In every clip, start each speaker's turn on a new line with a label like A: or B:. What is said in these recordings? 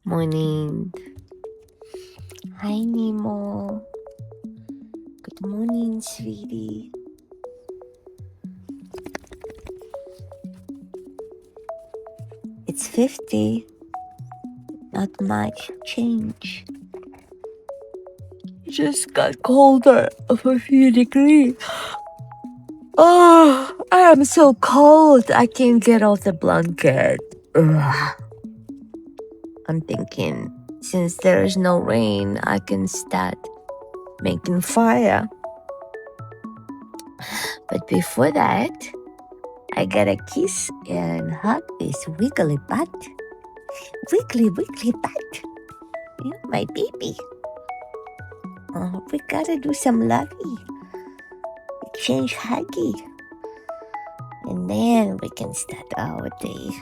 A: Morning. Hi, Nemo. Good morning, sweetie. It's 50. Not much change. It just got colder of a few degrees. Oh, I am so cold. I can't get off the blanket. Ugh. I'm thinking, since there is no rain, I can start making fire. But before that, I gotta kiss and hug this wiggly butt. Wiggly, wiggly butt. Yeah, my baby. We gotta do some lovey. Exchange huggy. And then we can start our day.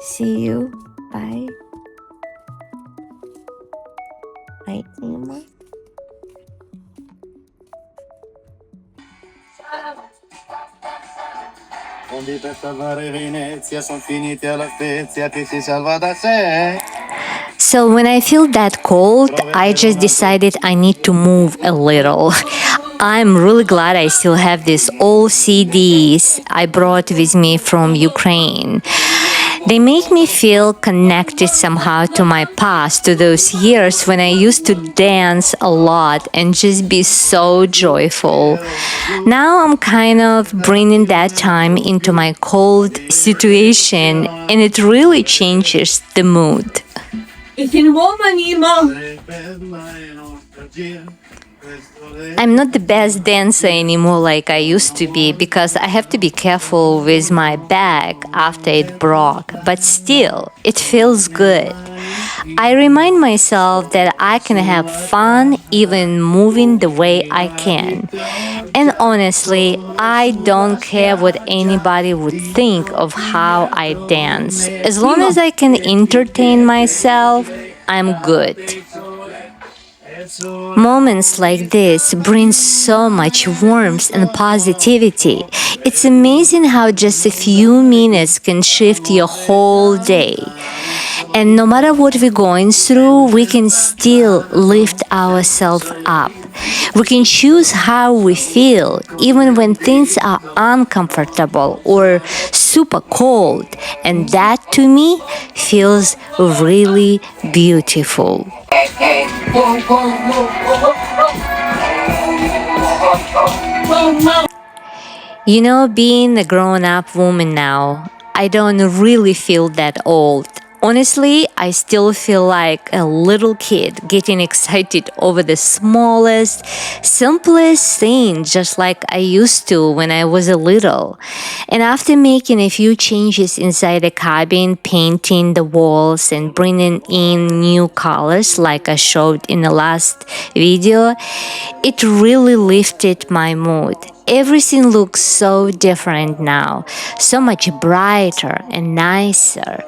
A: See you. Bye. Right, Nemo?
B: Fondi per salvare Venezia, son finiti alla Spezia, chi si salva da sé.
A: So when I feel that cold, I just decided I need to move a little. I'm really glad I still have these old CDs I brought with me from Ukraine. They make me feel connected somehow to my past, to those years when I used to dance a lot and just be so joyful. Now I'm kind of bringing that time into my cold situation, and it really changes the mood. I'm not the best dancer anymore like I used to be because I have to be careful with my back after it broke, but still, it feels good. I remind myself that I can have fun even moving the way I can. And honestly, I don't care what anybody would think of how I dance. As long as I can entertain myself, I'm good. Moments like this bring so much warmth and positivity. It's amazing how just a few minutes can shift your whole day. And no matter what we're going through, we can still lift ourselves up. We can choose how we feel, even when things are uncomfortable or super cold. And that to me feels really beautiful. You know, being a grown up woman now, I don't really feel that old. Honestly, I still feel like a little kid getting excited over the smallest, simplest thing, just like I used to when I was a little. And after making a few changes inside the cabin, painting the walls and bringing in new colors like I showed in the last video, it really lifted my mood. Everything looks so different now, so much brighter and nicer.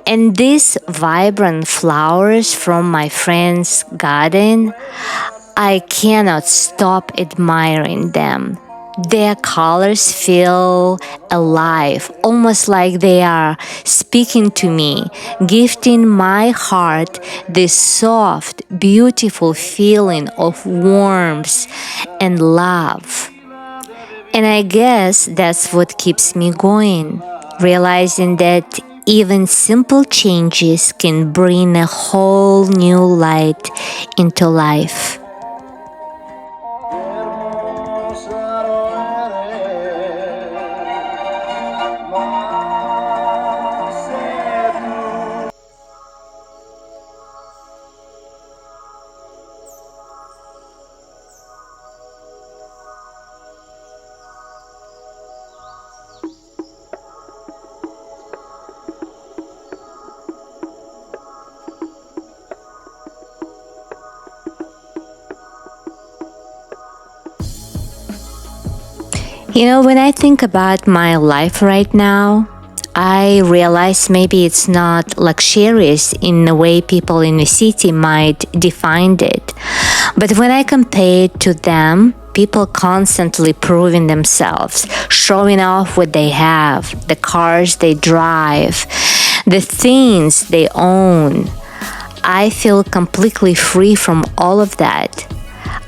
A: And these vibrant flowers from my friend's garden, I cannot stop admiring them. Their colors feel alive, almost like they are speaking to me, gifting my heart this soft, beautiful feeling of warmth and love. And I guess that's what keeps me going, realizing that even simple changes can bring a whole new light into life. You know, when I think about my life right now, I realize maybe it's not luxurious in the way people in the city might define it. But when I compare it to them, people constantly proving themselves, showing off what they have, the cars they drive, the things they own. I feel completely free from all of that.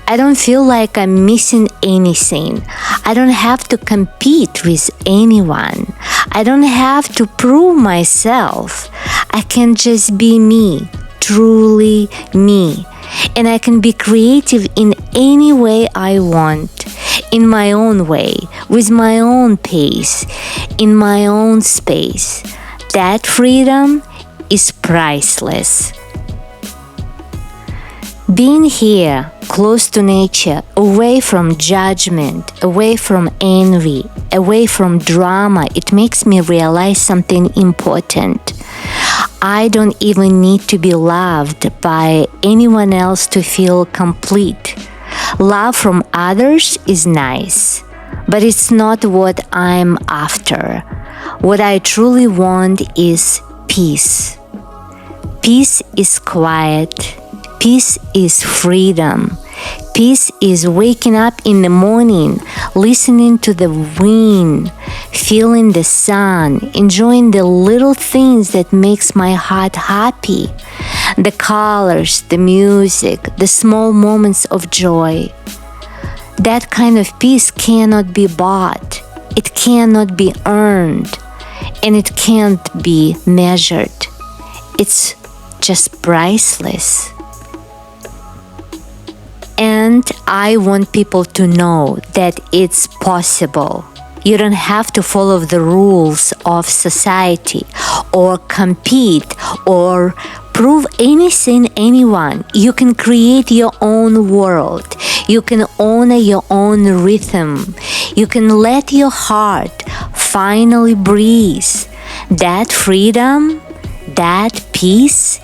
A: I don't feel like I'm missing anything. I don't have to compete with anyone. I don't have to prove myself. I can just be me, truly me. And I can be creative in any way I want, in my own way, with my own pace, in my own space. That freedom is priceless. Being here, close to nature, away from judgment, away from envy, away from drama, it makes me realize something important. I don't even need to be loved by anyone else to feel complete. Love from others is nice, but it's not what I'm after. What I truly want is peace. Peace is quiet. Peace is freedom. Peace is waking up in the morning, listening to the wind, feeling the sun, enjoying the little things that makes my heart happy. The colors, the music, the small moments of joy. That kind of peace cannot be bought. It cannot be earned. And it can't be measured. It's just priceless. And I want people to know that it's possible. You don't have to follow the rules of society or compete or prove anything anyone. You can create your own world. You can honor your own rhythm. You can let your heart finally breathe. That freedom, that peace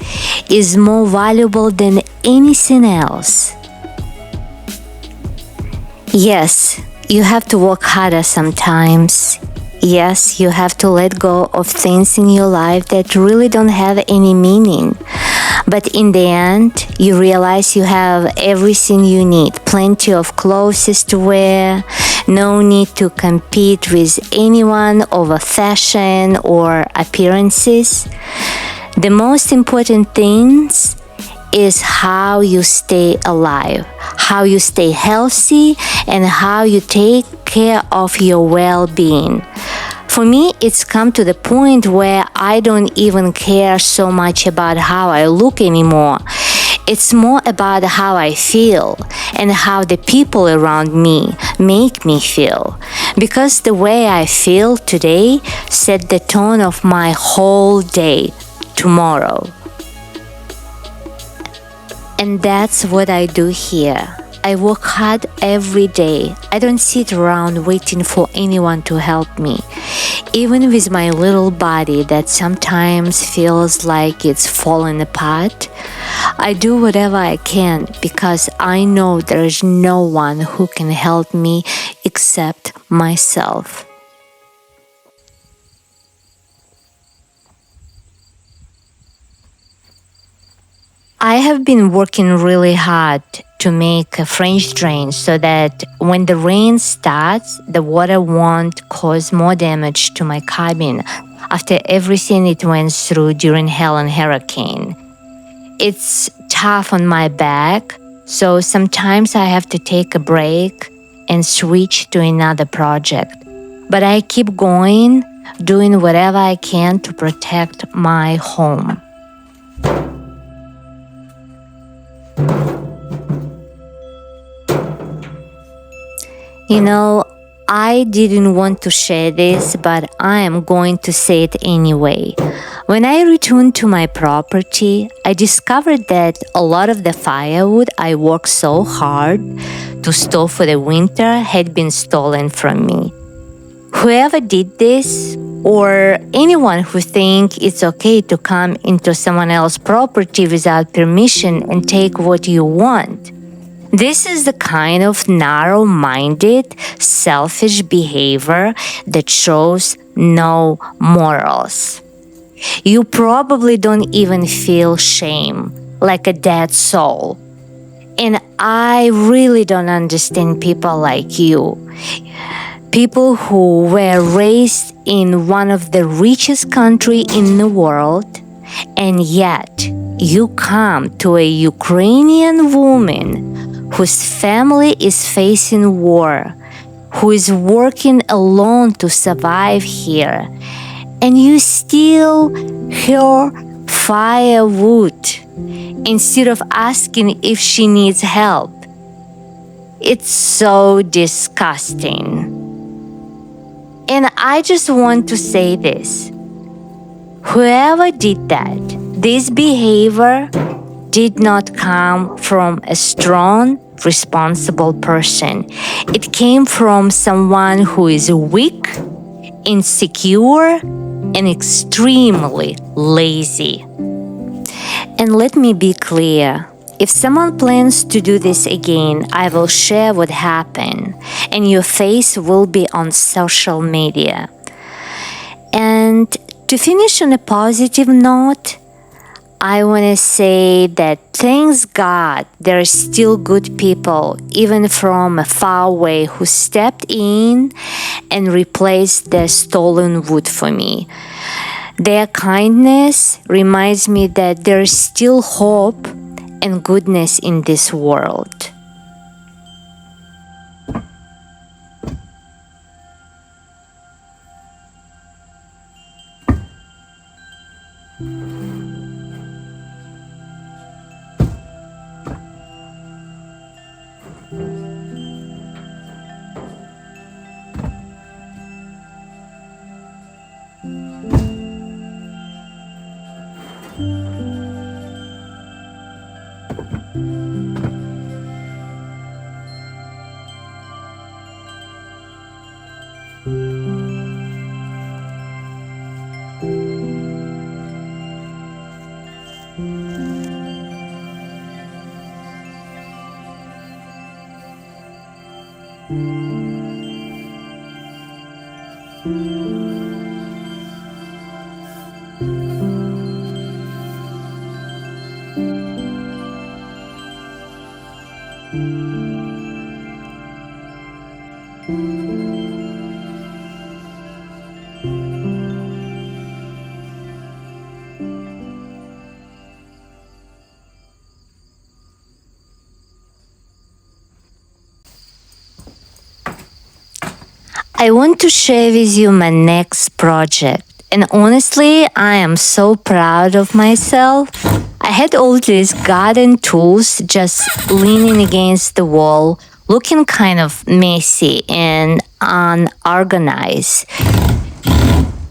A: is more valuable than anything else. Yes, you have to work harder sometimes. Yes, you have to let go of things in your life that really don't have any meaning. But in the end, you realize you have everything you need. Plenty of clothes to wear. No need to compete with anyone over fashion or appearances. The most important things is how you stay alive, how you stay healthy, and how you take care of your well-being. For me, it's come to the point where I don't even care so much about how I look anymore. It's more about how I feel and how the people around me make me feel. Because the way I feel today set the tone of my whole day tomorrow. And that's what I do here. I work hard every day. I don't sit around waiting for anyone to help me. Even with my little body that sometimes feels like it's falling apart, I do whatever I can because I know there is no one who can help me except myself. I have been working really hard to make a French drain so that when the rain starts, the water won't cause more damage to my cabin after everything it went through during Helen hurricane. It's tough on my back, so sometimes I have to take a break and switch to another project. But I keep going, doing whatever I can to protect my home. You know, I didn't want to share this, but I am going to say it anyway. When I returned to my property, I discovered that a lot of the firewood I worked so hard to store for the winter had been stolen from me. Whoever did this, or anyone who thinks it's okay to come into someone else's property without permission and take what you want, this is the kind of narrow-minded, selfish behavior that shows no morals. You probably don't even feel shame, like a dead soul. And I really don't understand people like you. People who were raised in one of the richest country in the world, and yet you come to a Ukrainian woman whose family is facing war, who is working alone to survive here, and you steal her firewood instead of asking if she needs help. It's so disgusting. And I just want to say this. Whoever did that, this behavior did not come from a strong, responsible person. It came from someone who is weak, insecure, and extremely lazy. And let me be clear. If someone plans to do this again, I will share what happened, and your face will be on social media. And to finish on a positive note, I want to say that thanks God there are still good people, even from far away, who stepped in and replaced the stolen wood for me. Their kindness reminds me that there is still hope and goodness in this world. I want to share with you my next project. And honestly, I am so proud of myself. I had all these garden tools just leaning against the wall, looking kind of messy and unorganized.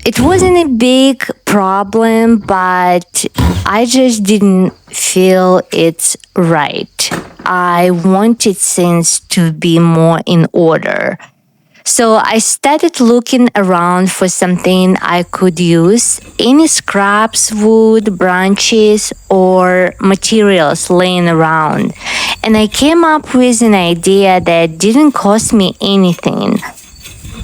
A: It wasn't a big problem, but I just didn't feel it's right. I wanted things to be more in order. So I started looking around for something I could use, any scraps, wood, branches, or materials laying around. And I came up with an idea that didn't cost me anything.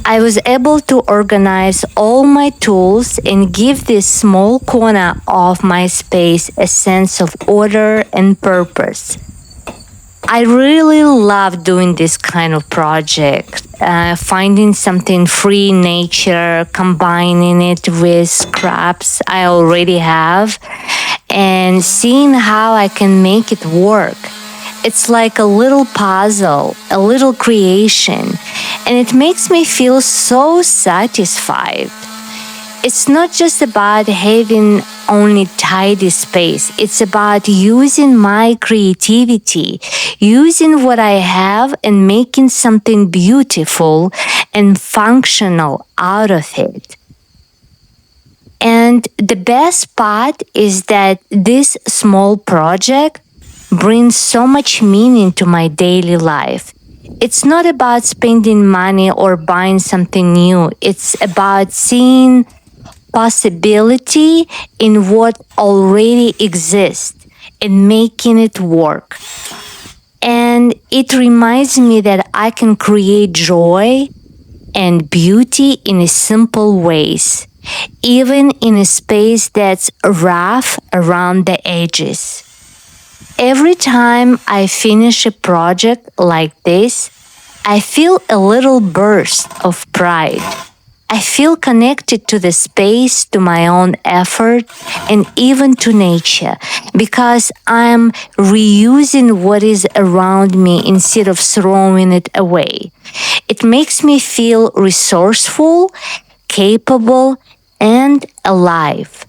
A: I was able to organize all my tools and give this small corner of my space a sense of order and purpose. I really love doing this kind of project, finding something free in nature, combining it with scraps I already have, and seeing how I can make it work. It's like a little puzzle, a little creation, and it makes me feel so satisfied. It's not just about having only tidy space. It's about using my creativity, using what I have and making something beautiful and functional out of it. And the best part is that this small project brings so much meaning to my daily life. It's not about spending money or buying something new. It's about seeing possibility in what already exists and making it work. And it reminds me that I can create joy and beauty in a simple ways, even in a space that's rough around the edges. Every time I finish a project like this, I feel a little burst of pride. I feel connected to the space, to my own effort, and even to nature because I'm reusing what is around me instead of throwing it away. It makes me feel resourceful, capable, and alive.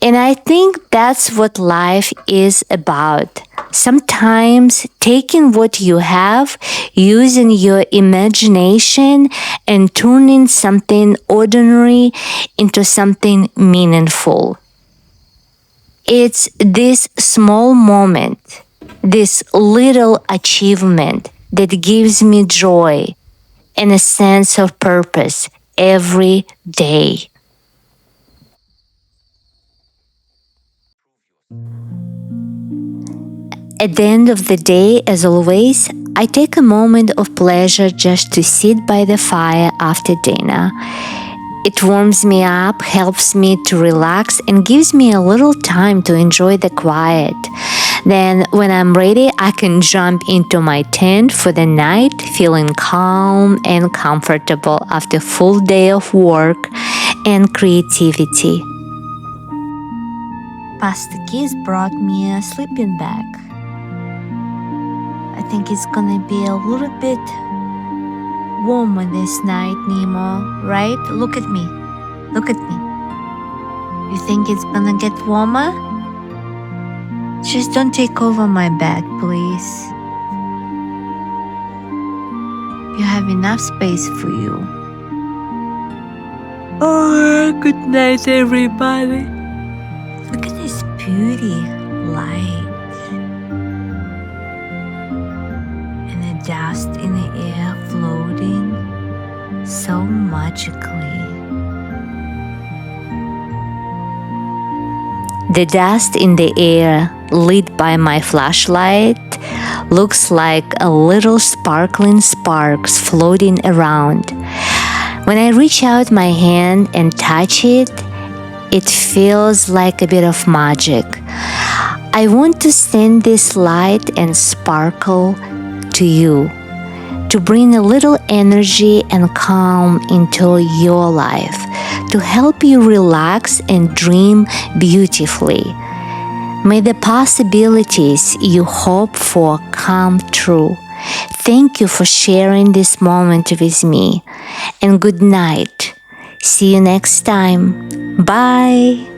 A: And I think that's what life is about. Sometimes taking what you have, using your imagination, and turning something ordinary into something meaningful. It's this small moment, this little achievement that gives me joy and a sense of purpose every day. At the end of the day, as always, I take a moment of pleasure just to sit by the fire after dinner. It warms me up, helps me to relax, and gives me a little time to enjoy the quiet. Then, when I'm ready, I can jump into my tent for the night, feeling calm and comfortable after a full day of work and creativity. Pastor Keys brought me a sleeping bag. I think it's gonna be a little bit warmer this night, Nemo, right? Look at me. Look at me. You think it's gonna get warmer? Just don't take over my bed, please. You have enough space for you. Oh, good night, everybody. Look at this beauty light and the dust in the air floating so magically. The dust in the air, lit by my flashlight, looks like a little sparkling sparks floating around. When I reach out my hand and touch it, it feels like a bit of magic. I want to send this light and sparkle to you, to bring a little energy and calm into your life, to help you relax and dream beautifully. May the possibilities you hope for come true. Thank you for sharing this moment with me, and good night. See you next time. Bye.